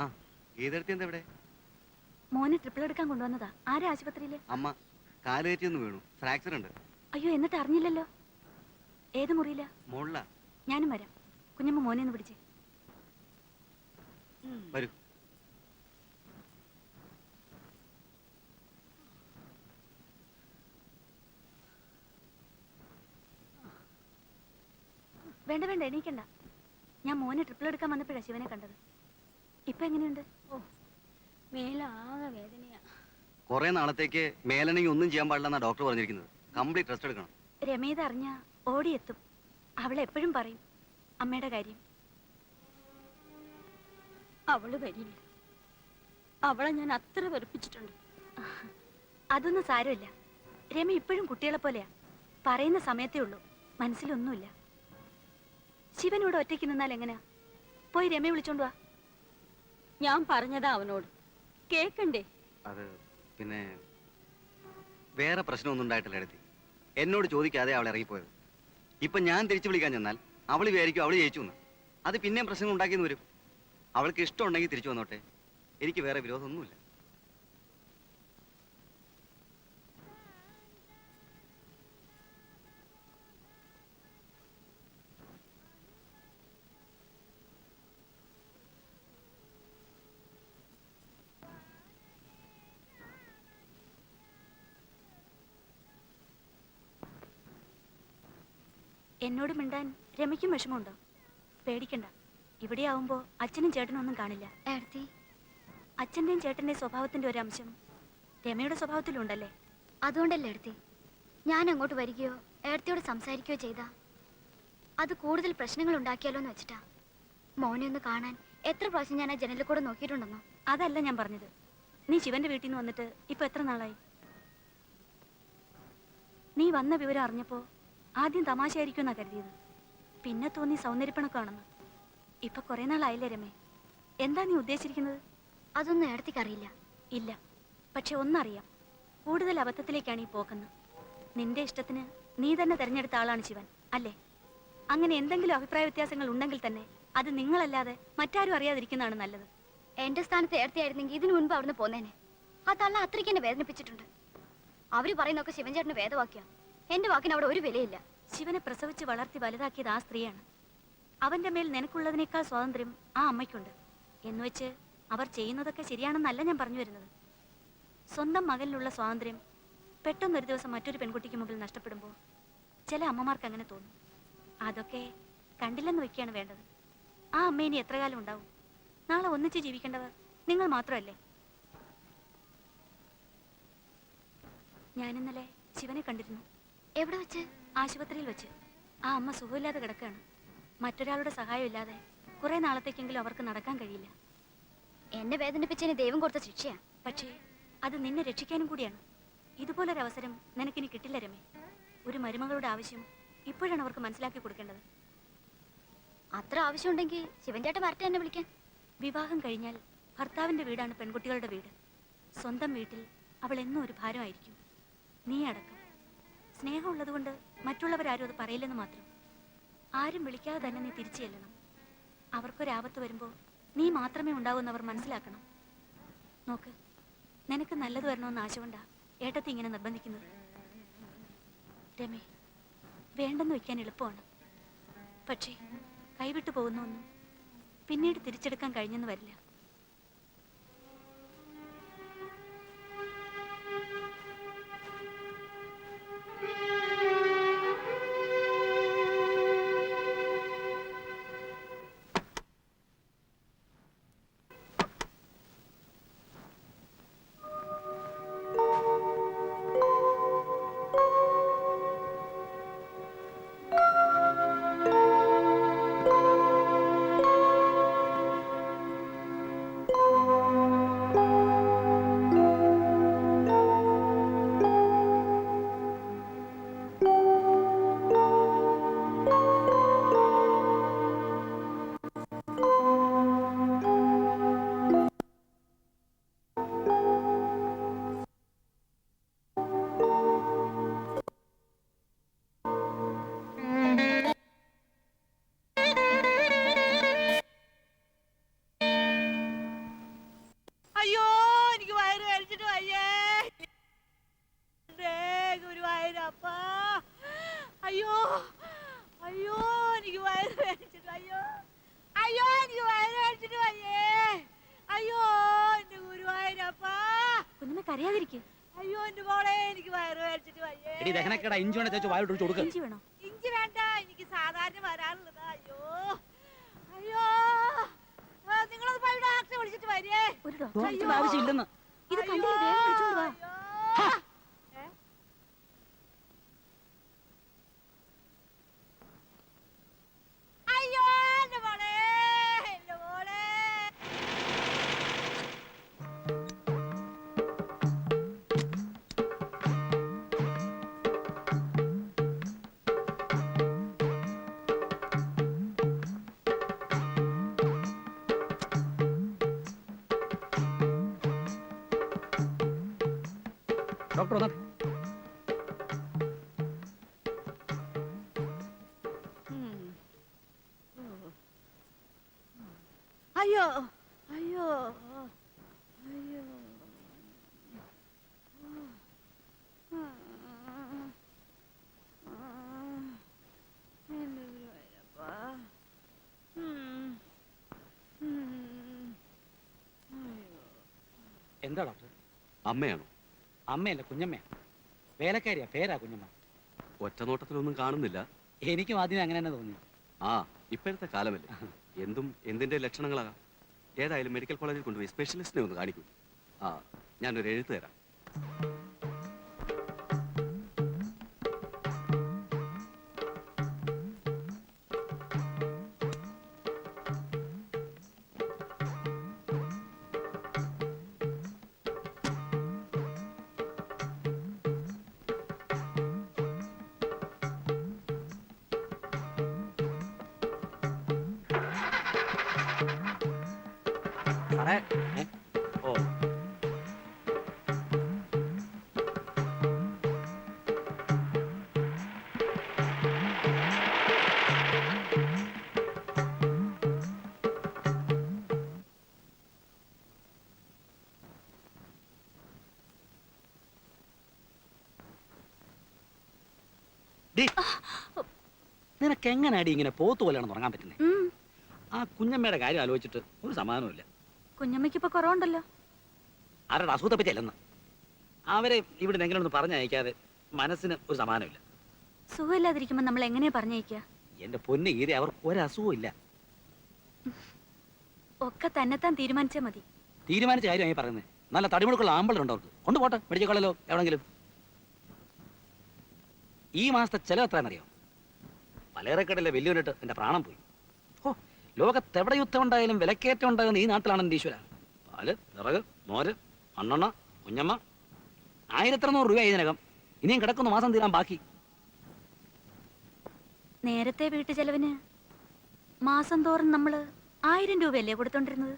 ആ ഗീതടുത്ത് എന്താ ഇവിടെ? മോനെ ട്രിപ്പിൾ എടുക്കാൻ കൊണ്ടുവന്നതാ. ആരാ ആശുപത്രിയില്? അമ്മ കാല് തെറ്റിയൊന്ന് വീണു, ഫ്രാക്ചർ ഉണ്ട്. അയ്യോ, എന്നിട്ട് അറിഞ്ഞില്ലല്ലോ. ഏത് മുറിയില്ല? മോളിലാ. ഞാനും വരാം. കുഞ്ഞമ്മ മോനെ ഒന്ന് പിടിച്ചേ. വരൂ. വേണ്ട വേണ്ട, എണീക്കണ്ട. ഞാൻ മോനെ ട്രിപ്പിൾ എടുക്കാൻ വന്നപ്പോഴാ ശിവനെ കണ്ടത്. ഇപ്പൊ എങ്ങനെയുണ്ട്? ഓ, മേലാകെ വേദനയാ. കുറെ നാളത്തേക്ക് മേലണെങ്കിൽ ഒന്നും ചെയ്യാൻ പാടില്ലെന്നാ ഡോക്ടർ പറഞ്ഞിരിക്കുന്നത്. കംപ്ലീറ്റ് റെസ്റ്റ് എടുക്കണം. രമേത് അറിഞ്ഞ ഓടിയെത്തും. അവൾ എപ്പോഴും പറയും അമ്മയുടെ കാര്യം. അവള് വരില്ല. അവളെ ഞാൻ അത്ര വെറുപ്പിച്ചിട്ടുണ്ട്. അതൊന്നും സാരമില്ല. രമ ഇപ്പോഴും കുട്ടികളെ പോലെയാ. പറയുന്ന സമയത്തേ ഉള്ളൂ, മനസ്സിലൊന്നുമില്ല. ശിവനോട് ഒറ്റയ്ക്ക് നിന്നാൽ എങ്ങനെയാ? പോയി രമയെ വിളിച്ചോണ്ട് വാ. ഞാൻ പറഞ്ഞതാ അവനോട്, കേക്കണ്ടേ? അത് പിന്നെ വേറെ പ്രശ്നമൊന്നും ഉണ്ടായിട്ടില്ല എടുത്തി. എന്നോട് ചോദിക്കാതെ അവൾ ഇറങ്ങിപ്പോയത്. ഇപ്പൊ ഞാൻ തിരിച്ചു വിളിക്കാൻ ചെന്നാൽ അവൾ വിചാരിക്കും അവള് ജയിച്ചു എന്ന്. അത് പിന്നെയും പ്രശ്നങ്ങൾ ഉണ്ടാക്കിയെന്ന് വരും. അവൾക്ക് ഇഷ്ടമുണ്ടെങ്കിൽ തിരിച്ചു വന്നോട്ടെ, എനിക്ക് വേറെ വിരോധമൊന്നുമില്ല. എന്നോട് മിണ്ടാൻ രമയ്ക്കും വിഷമമുണ്ടോ? പേടിക്കണ്ട. ഇവിടെ ആവുമ്പോ അച്ഛനും ചേട്ടനും ഒന്നും കാണില്ല. അച്ഛന്റെയും ചേട്ടന്റെയും സ്വഭാവത്തിന്റെ ഒരു അംശം രമയുടെ സ്വഭാവത്തിലുണ്ടല്ലേ? അതുകൊണ്ടല്ലേ എടുത്തി ഞാൻ അങ്ങോട്ട് വരികയോ ഏടത്തിയോട് സംസാരിക്കുകയോ ചെയ്താ അത് കൂടുതൽ പ്രശ്നങ്ങൾ ഉണ്ടാക്കിയാലോ എന്ന് വെച്ചിട്ടാ. മോനെ ഒന്ന് കാണാൻ എത്ര പ്രാവശ്യം ഞാൻ ആ ജനലിൽ കൂടെ നോക്കിയിട്ടുണ്ടെന്നോ? അതല്ല ഞാൻ പറഞ്ഞത്. നീ ശിവന്റെ വീട്ടിൽ നിന്ന് വന്നിട്ട് ഇപ്പൊ എത്ര നാളായി? നീ വന്ന വിവരം അറിഞ്ഞപ്പോ ആദ്യം തമാശയായിരിക്കും എന്നാ കരുതിയത്. പിന്നെ തോന്നി സൗന്ദര്യപ്പണക്കാണെന്ന്. ഇപ്പൊ കുറെ നാളായില്ലേ രമേ? എന്താ നീ ഉദ്ദേശിച്ചിരിക്കുന്നത്? അതൊന്നും ഏടത്തിക്കറിയില്ല. ഇല്ല, പക്ഷെ ഒന്നറിയാം, കൂടുതൽ അബദ്ധത്തിലേക്കാണ് ഈ പോക്കെന്ന്. നിന്റെ ഇഷ്ടത്തിന് നീ തന്നെ തെരഞ്ഞെടുത്ത ആളാണ് ശിവൻ, അല്ലേ? അങ്ങനെ എന്തെങ്കിലും അഭിപ്രായ വ്യത്യാസങ്ങൾ ഉണ്ടെങ്കിൽ തന്നെ അത് നിങ്ങളല്ലാതെ മറ്റാരും അറിയാതിരിക്കുന്നതാണ് നല്ലത്. എന്റെ സ്ഥാനത്ത് ഏടത്തിയായിരുന്നെങ്കിൽ ഇതിനു മുൻപ് അവിടുന്ന് പോന്നേനെ. ആ തള്ള അത്രയ്ക്ക് എന്നെ വേദനിപ്പിച്ചിട്ടുണ്ട്. അവര് പറയുന്നൊക്കെ ശിവൻ ചേട്ടന് വേദവാക്യ. എന്റെ വാക്കിന് അവിടെ ഒരു വിലയില്ല. ശിവനെ പ്രസവിച്ച് വളർത്തി വലുതാക്കിയത് ആ സ്ത്രീയാണ്. അവന്റെ മേൽ നിനക്കുള്ളതിനേക്കാൾ സ്വാതന്ത്ര്യം ആ അമ്മയ്ക്കുണ്ട്. എന്നുവെച്ച് അവർ ചെയ്യുന്നതൊക്കെ ശരിയാണെന്നല്ല ഞാൻ പറഞ്ഞു വരുന്നത്. സ്വന്തം മകനിലുള്ള സ്വാതന്ത്ര്യം പെട്ടെന്നൊരു ദിവസം മറ്റൊരു പെൺകുട്ടിക്ക് മുമ്പിൽ നഷ്ടപ്പെടുമ്പോൾ ചില അമ്മമാർക്ക് അങ്ങനെ തോന്നും. അതൊക്കെ കണ്ടില്ലെന്ന് വെക്കുകയാണ് വേണ്ടത്. ആ അമ്മ ഇനി എത്ര കാലം ഉണ്ടാവും? നാളെ ഒന്നിച്ച് ജീവിക്കേണ്ടവർ നിങ്ങൾ മാത്രമല്ലേ? ഞാനിന്നലെ ശിവനെ കണ്ടിരുന്നു. എവിടെ വെച്ച്? ആശുപത്രിയിൽ വെച്ച്. ആ അമ്മ സുഖമില്ലാതെ കിടക്കുകയാണ്. മറ്റൊരാളുടെ സഹായം ഇല്ലാതെ കുറെ നാളത്തേക്കെങ്കിലും അവർക്ക് നടക്കാൻ കഴിയില്ല. എന്നെ വേദനിപ്പിച്ചതിന് ദൈവം കൊടുത്ത ശിക്ഷയാ. പക്ഷേ അത് നിന്നെ രക്ഷിക്കാനും കൂടിയാണ്. ഇതുപോലൊരവസരം നിനക്കിനി കിട്ടില്ല രമേ. ഒരു മരുമകളുടെ ആവശ്യം ഇപ്പോഴാണ് അവർക്ക് മനസ്സിലാക്കി കൊടുക്കേണ്ടത്. അത്ര ആവശ്യമുണ്ടെങ്കിൽ ശിവൻ ചേട്ടൻ വരട്ടെ എന്നെ വിളിക്കാൻ. വിവാഹം കഴിഞ്ഞാൽ ഭർത്താവിന്റെ വീടാണ് പെൺകുട്ടികളുടെ വീട്. സ്വന്തം വീട്ടിൽ അവൾ എന്നും ഒരു ഭാരമായിരിക്കും, നീ അടക്കം. സ്നേഹമുള്ളതുകൊണ്ട് മറ്റുള്ളവരാരും അത് പറയില്ലെന്ന് മാത്രം. ആരും വിളിക്കാതെ തന്നെ നീ തിരിച്ചു ചെല്ലണം. അവർക്കൊരാപത്ത് വരുമ്പോൾ നീ മാത്രമേ ഉണ്ടാവൂന്നവർ മനസ്സിലാക്കണം. നോക്ക്, നിനക്ക് നല്ലത് വരണമെന്ന് ആശ കൊണ്ടാ ഏട്ടത്തി ഇങ്ങനെ നിർബന്ധിക്കുന്നത്. രമേ, വേണ്ടെന്ന് വെക്കാൻ എളുപ്പമാണ്. പക്ഷേ കൈവിട്ടു പോകുന്നൊന്നും പിന്നീട് തിരിച്ചെടുക്കാൻ കഴിഞ്ഞെന്ന് വരില്ല. അയ്യോ അയ്യോ എനിക്ക് വയറ് വേദനിച്ചിട്ട് അയ്യോ അയ്യോ എനിക്ക് വയറ് വേദനിച്ചിട്ട് വയ്യേ അയ്യോ എന്റെ ഗുരുവായൂരപ്പാ കുഞ്ഞമ്മ കരയാതിരിക്കെ. അയ്യോ എന്റെ മോളെ എനിക്ക് വയറ് വേദനിച്ചിട്ട് വയ്യേ എടി ദഹനക്കേടാ, ഇഞ്ചി വേണേ ചേച്ചി വായോട്ട് ഒഴിച്ച് കൊടുക്ക്. ഇഞ്ചി വേണോ? ഇഞ്ചി വേണ്ട, എനിക്ക് സാധാരണ വരാനുള്ളതാ. അയ്യോ അയ്യോ നിങ്ങളത് പോയി ഡോക്ടറെ വിളിച്ചിട്ട് വരിയേ. ഒരു ഡോക്ടർ ഡോക്ടറുടെ ആവശ്യമില്ലെന്ന്. ഇത് കണ്ടില്ലേ, വേഗം വിളിച്ചോണ്ട് വാ. അയ്യോ എന്റെ മോളെ എന്റെ മോളെ. ഡോക്ടർ വന്നാ അയ്യോ അയ്യോ അയ്യോ എന്റെ ഗുരുവായൂരപ്പാ. എന്താ ഡോക്ടർ? അമ്മയാണോ? അമ്മയല്ല, കുഞ്ഞമ്മയാ. വേലക്കാരിയാ, പേരാ കുഞ്ഞമ്മ. ഒറ്റ നോട്ടത്തിലൊന്നും കാണുന്നില്ല. എനിക്കും ആദ്യം അങ്ങനെ തന്നെ തോന്നി. ആ ഇപ്പോഴത്തെ കാലമല്ലേ, എന്തും എന്തിന്റെ ലക്ഷണങ്ങളാകാം. ഏതായാലും മെഡിക്കൽ കോളേജിൽ കൊണ്ടുപോയി സ്പെഷ്യലിസ്റ്റിനെ ഒന്ന് കാണിക്കൂ. ആ ഞാനൊരു എഴുത്ത് തരാം. സാറേ, ഓ നിനക്ക് എങ്ങനെയാടി ഇങ്ങനെ പോത്ത് പോലെയാണ് തുടങ്ങാൻ പറ്റുന്നത്? ഉം. ആ കുഞ്ഞമ്മയുടെ കാര്യം ആലോചിച്ചിട്ട് ഒരു സമാധാനമില്ല. കുഞ്ഞമ്മയ്ക്ക് ഇപ്പൊ കുറവുണ്ടല്ലോ. ആരുടെ അസുഖത്തെ പറ്റി അല്ലെന്ന്. അവരെ ഇവിടെ എങ്ങനെ ഒന്ന് പറഞ്ഞയക്കാതെ മനസ്സിന് ഒരു സമാധാനമില്ല. സുഖമില്ലാതിരിക്കുമ്പോ നമ്മൾ എങ്ങനെയാ പറഞ്ഞയക്കുക? എന്റെ പൊന്ന് ഈരെ, അവർക്ക് ഒരസുഖവും ഇല്ല. ഒക്കെ തന്നെത്താൻ തീരുമാനിച്ചാ മതി. തീരുമാനിച്ച കാര്യമായി പറയുന്നത്. നല്ല തടിമുടുക്കുള്ള ആമ്പളുണ്ടോ അവർക്ക്? കൊണ്ടുപോട്ടെ മെഡിക്കൽ കോളേജിലോ എവിടെങ്കിലും. ഈ മാസത്തെ ചെലവ് എത്രയാണെന്നറിയോ? പലചരക്കടയിലെ വലിയൊരിട്ട് എന്റെ പ്രാണം പോയി. ഓ, ലോകത്തെവിടെ യുദ്ധം ഉണ്ടായാലും വിലക്കയറ്റം ഉണ്ടാകുന്ന ഈ നാട്ടിലാണ് എൻ്റെ ഈശ്വര. പാല്, വിറക്, മോര്, മണ്ണെണ്ണ, കുഞ്ഞമ്മ. 1200 രൂപ ഇതിനകം. ഇനിയും കിടക്കുന്ന മാസം തീരാൻ ബാക്കി. നേരത്തെ വീട്ടു ചെലവിന് മാസം തോറും നമ്മള് 1000 രൂപയല്ലേ കൊടുത്തോണ്ടിരുന്നത്?